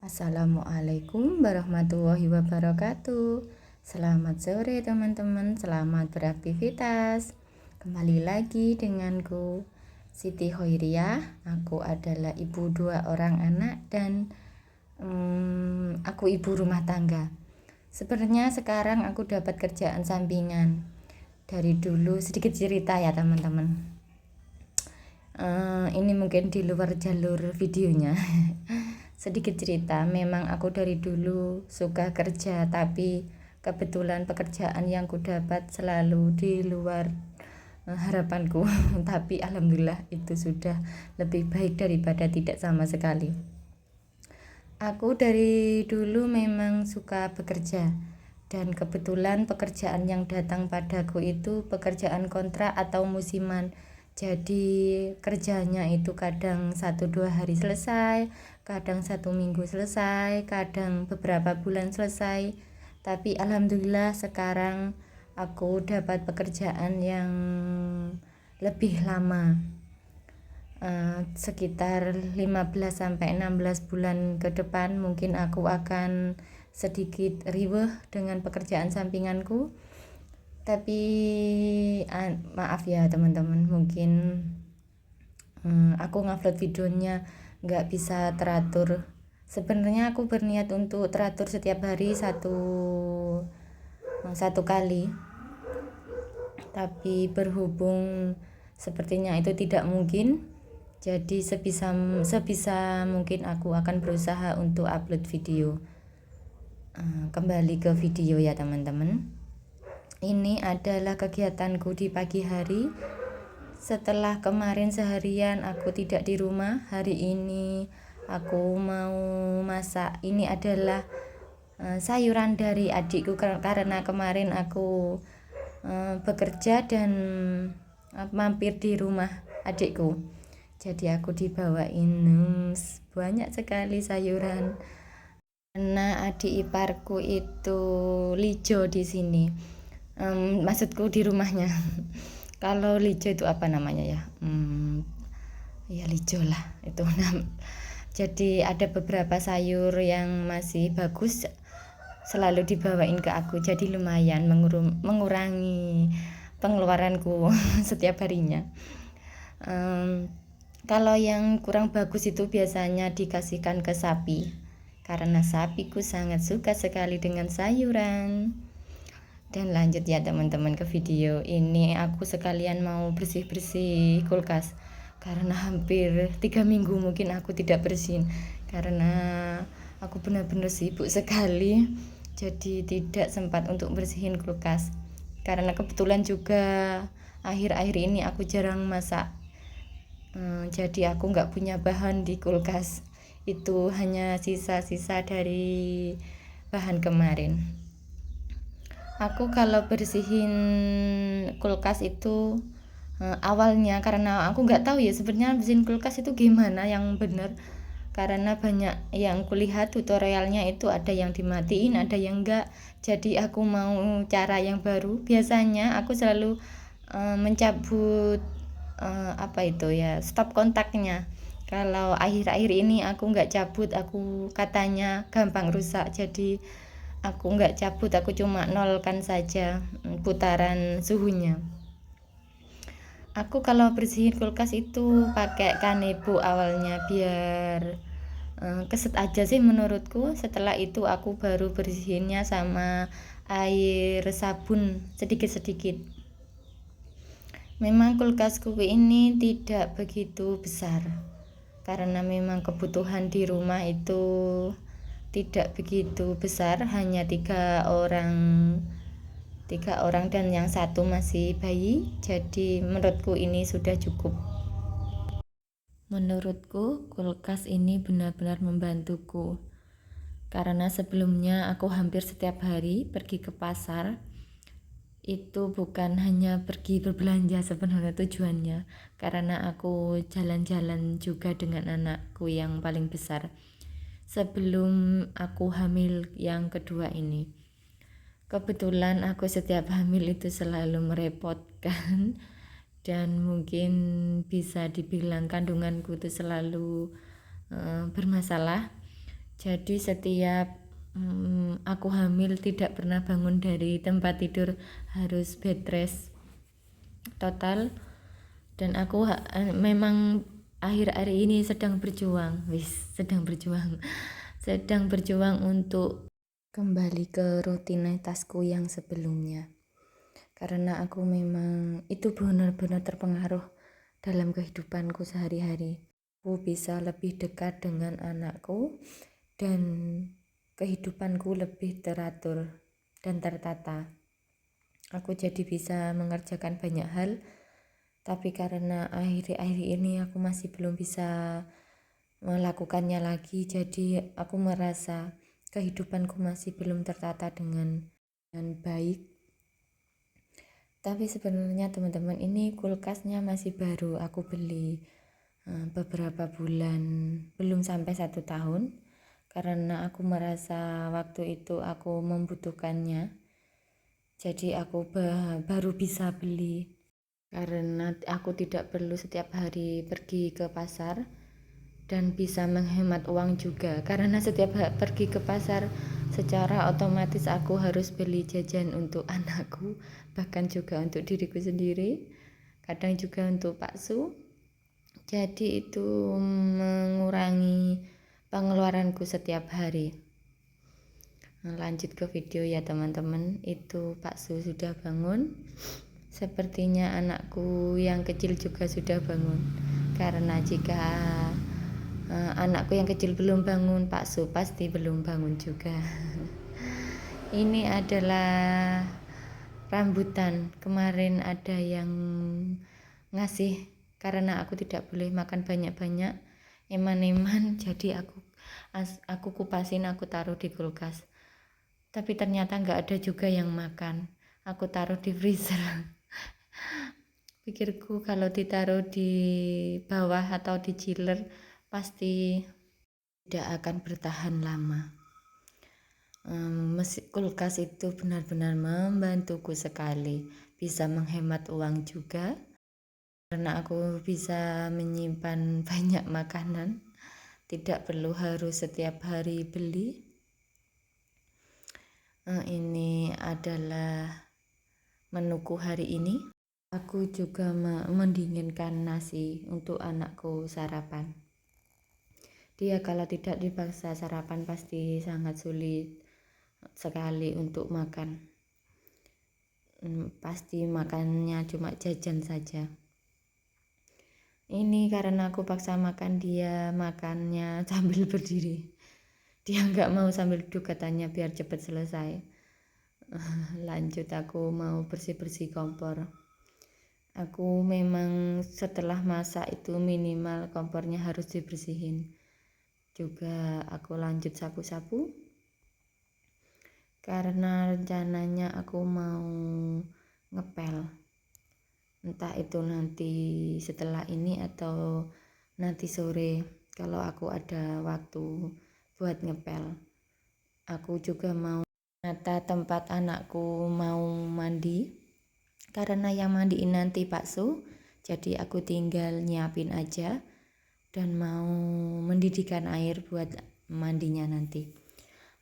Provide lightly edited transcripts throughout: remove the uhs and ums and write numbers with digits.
Assalamualaikum warahmatullahi wabarakatuh. Selamat sore teman-teman, selamat beraktivitas. Kembali lagi denganku, Siti Hoiriah. Aku adalah ibu 2 orang anak dan aku ibu rumah tangga. Sebenarnya sekarang aku dapat kerjaan sampingan. Dari dulu sedikit cerita ya teman-teman. Ini mungkin di luar jalur videonya. Sedikit cerita, memang aku dari dulu suka kerja, tapi kebetulan pekerjaan yang ku dapat selalu di luar harapanku. Tapi alhamdulillah itu sudah lebih baik daripada tidak sama sekali. Aku dari dulu memang suka bekerja, dan kebetulan pekerjaan yang datang padaku itu pekerjaan kontrak atau musiman. Jadi kerjanya itu kadang 1-2 hari selesai, kadang 1 minggu selesai, kadang beberapa bulan selesai. Tapi alhamdulillah sekarang aku dapat pekerjaan yang lebih lama, sekitar 15-16 bulan ke depan. Mungkin aku akan sedikit riweh dengan pekerjaan sampinganku. Tapi maaf ya teman-teman, mungkin aku ngupload videonya nggak bisa teratur. Sebenarnya aku berniat untuk teratur setiap hari satu kali, tapi berhubung sepertinya itu tidak mungkin, jadi sebisa mungkin aku akan berusaha untuk upload video. Kembali ke video ya teman-teman. Ini adalah kegiatanku di pagi hari. Setelah kemarin seharian aku tidak di rumah, hari ini aku mau masak. Ini adalah sayuran dari adikku karena kemarin aku bekerja dan mampir di rumah adikku. Jadi aku dibawain banyak sekali sayuran. Karena adik iparku itu lijo di sini. Maksudku di rumahnya. Kalau lijo itu apa namanya ya? Ya lijo lah itu. Jadi ada beberapa sayur yang masih bagus selalu dibawain ke aku. Jadi lumayan mengurangi pengeluaranku setiap harinya. Kalau yang kurang bagus itu biasanya dikasihkan ke sapi, karena sapiku sangat suka sekali dengan sayuran. Dan lanjut ya teman-teman ke video ini. Aku sekalian mau bersih-bersih kulkas karena hampir 3 minggu mungkin aku tidak bersihin, karena aku benar-benar sibuk sekali. Jadi tidak sempat untuk bersihin kulkas, karena kebetulan juga akhir-akhir ini aku jarang masak. Jadi aku nggak punya bahan di kulkas, itu hanya sisa-sisa dari bahan kemarin. Aku kalau bersihin kulkas itu awalnya, karena aku nggak tahu ya sebenarnya bersihin kulkas itu gimana yang benar, karena banyak yang kulihat tutorialnya itu ada yang dimatiin, ada yang enggak. Jadi aku mau cara yang baru. Biasanya aku selalu mencabut stop kontaknya. Kalau akhir-akhir ini aku nggak cabut, aku katanya gampang rusak, jadi aku nggak cabut, aku cuma nolkan saja putaran suhunya. Aku kalau bersihin kulkas itu pakai kanebo awalnya biar keset aja sih menurutku. Setelah itu aku baru bersihinnya sama air sabun sedikit-sedikit. Memang kulkasku ini tidak begitu besar, karena memang kebutuhan di rumah itu tidak begitu besar, hanya 3 orang dan yang satu masih bayi. Jadi menurutku ini sudah cukup. Menurutku kulkas ini benar-benar membantuku, karena sebelumnya aku hampir setiap hari pergi ke pasar. Itu bukan hanya pergi berbelanja sebenarnya tujuannya, karena aku jalan-jalan juga dengan anakku yang paling besar sebelum aku hamil yang kedua ini. Kebetulan aku setiap hamil itu selalu merepotkan, dan mungkin bisa dibilang kandunganku itu selalu bermasalah. Jadi setiap aku hamil tidak pernah bangun dari tempat tidur, harus bed rest total. Dan aku memang akhir-akhir ini sedang berjuang sedang berjuang untuk kembali ke rutinitasku yang sebelumnya, karena aku memang itu benar-benar terpengaruh dalam kehidupanku sehari-hari. Aku bisa lebih dekat dengan anakku dan kehidupanku lebih teratur dan tertata. Aku jadi bisa mengerjakan banyak hal, tapi karena akhir-akhir ini aku masih belum bisa melakukannya lagi, jadi aku merasa kehidupanku masih belum tertata dengan baik. Tapi sebenarnya teman-teman, ini kulkasnya masih baru, aku beli beberapa bulan, belum sampai 1 tahun, karena aku merasa waktu itu aku membutuhkannya, jadi aku baru bisa beli, karena aku tidak perlu setiap hari pergi ke pasar dan bisa menghemat uang juga, karena setiap pergi ke pasar secara otomatis aku harus beli jajan untuk anakku, bahkan juga untuk diriku sendiri, kadang juga untuk bakso. Jadi itu mengurangi pengeluaranku setiap hari. Lanjut ke video ya teman-teman. Itu Pak Su sudah bangun. Sepertinya anakku yang kecil juga sudah bangun. Karena jika anakku yang kecil belum bangun, Pak Su pasti belum bangun juga. Ini adalah rambutan. Kemarin ada yang ngasih, karena aku tidak boleh makan banyak-banyak eman-eman, jadi aku kupasin, aku taruh di kulkas. Tapi ternyata nggak ada juga yang makan, aku taruh di freezer. Pikirku kalau ditaruh di bawah atau di chiller pasti tidak akan bertahan lama. Kulkas itu benar-benar membantuku sekali, bisa menghemat uang juga, karena aku bisa menyimpan banyak makanan, tidak perlu harus setiap hari beli. Ini adalah menuku hari ini. Aku juga mendinginkan nasi untuk anakku sarapan. Dia kalau tidak dipaksa sarapan pasti sangat sulit sekali untuk makan. Pasti makannya cuma jajan saja. Ini karena aku paksa makan, dia makannya sambil berdiri. Dia nggak mau sambil duduk, katanya biar cepat selesai. Lanjut, aku mau bersih-bersih kompor. Aku memang setelah masak itu minimal kompornya harus dibersihin. Juga aku lanjut sapu-sapu, karena rencananya aku mau ngepel. Entah itu nanti setelah ini atau nanti sore kalau aku ada waktu buat ngepel. Aku juga mau nata tempat anakku mau mandi, karena yang mandiin nanti Pak Su, jadi aku tinggal nyiapin aja dan mau mendidihkan air buat mandinya nanti.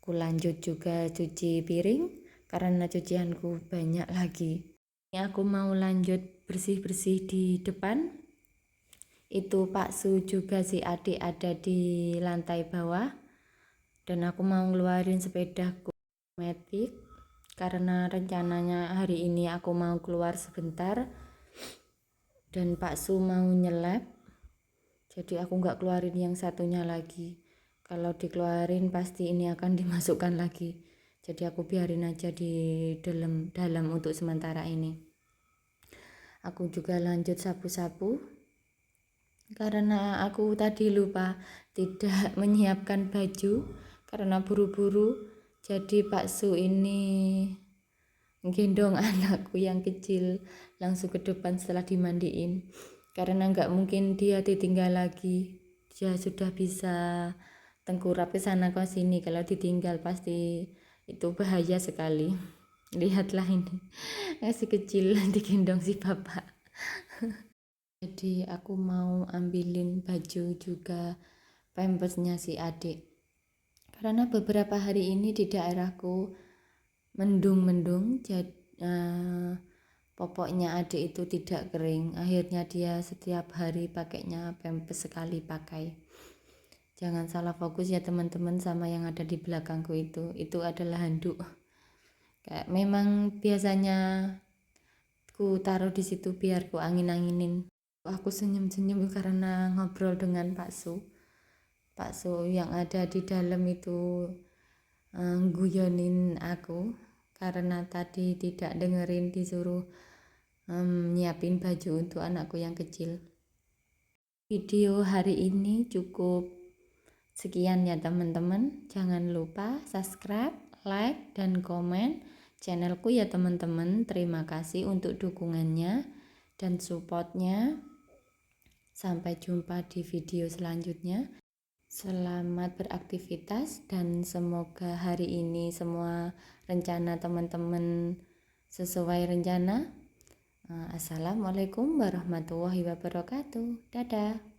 Aku lanjut juga cuci piring karena cucianku banyak lagi. Ini aku mau lanjut bersih-bersih di depan. Itu Pak Su juga si adik ada di lantai bawah, dan aku mau ngeluarin sepedaku metik karena rencananya hari ini aku mau keluar sebentar dan Pak Su mau nyelap, jadi aku nggak keluarin yang satunya lagi. Kalau dikeluarin pasti ini akan dimasukkan lagi, jadi aku biarin aja di dalam untuk sementara ini. Aku juga lanjut sapu-sapu karena aku tadi lupa tidak menyiapkan baju karena buru-buru. Jadi Pak Su ini gendong anakku yang kecil langsung ke depan setelah dimandiin, karena nggak mungkin dia ditinggal lagi. Dia sudah bisa tengkurap ke sana ke sini, kalau ditinggal pasti itu bahaya sekali. Lihatlah ini, masih kecil digendong si bapak. Jadi aku mau ambilin baju juga pampersnya si adik. Karena beberapa hari ini di daerahku mendung-mendung, popoknya adik itu tidak kering. Akhirnya dia setiap hari pakainya pampers sekali pakai. Jangan salah fokus ya teman-teman sama yang ada di belakangku itu adalah handuk. Kayak memang biasanya ku taruh di situ biar ku angin-anginin. Aku senyum-senyum karena ngobrol dengan Pak Su. Pak Su yang ada di dalam itu guyonin aku karena tadi tidak dengerin disuruh nyiapin baju untuk anakku yang kecil. Video hari ini cukup sekian ya teman-teman. Jangan lupa subscribe, like, dan komen channelku ya teman-teman. Terima kasih untuk dukungannya dan supportnya. Sampai jumpa di video selanjutnya. Selamat beraktivitas dan semoga hari ini semua rencana teman-teman sesuai rencana. Assalamualaikum warahmatullahi wabarakatuh. Dadah.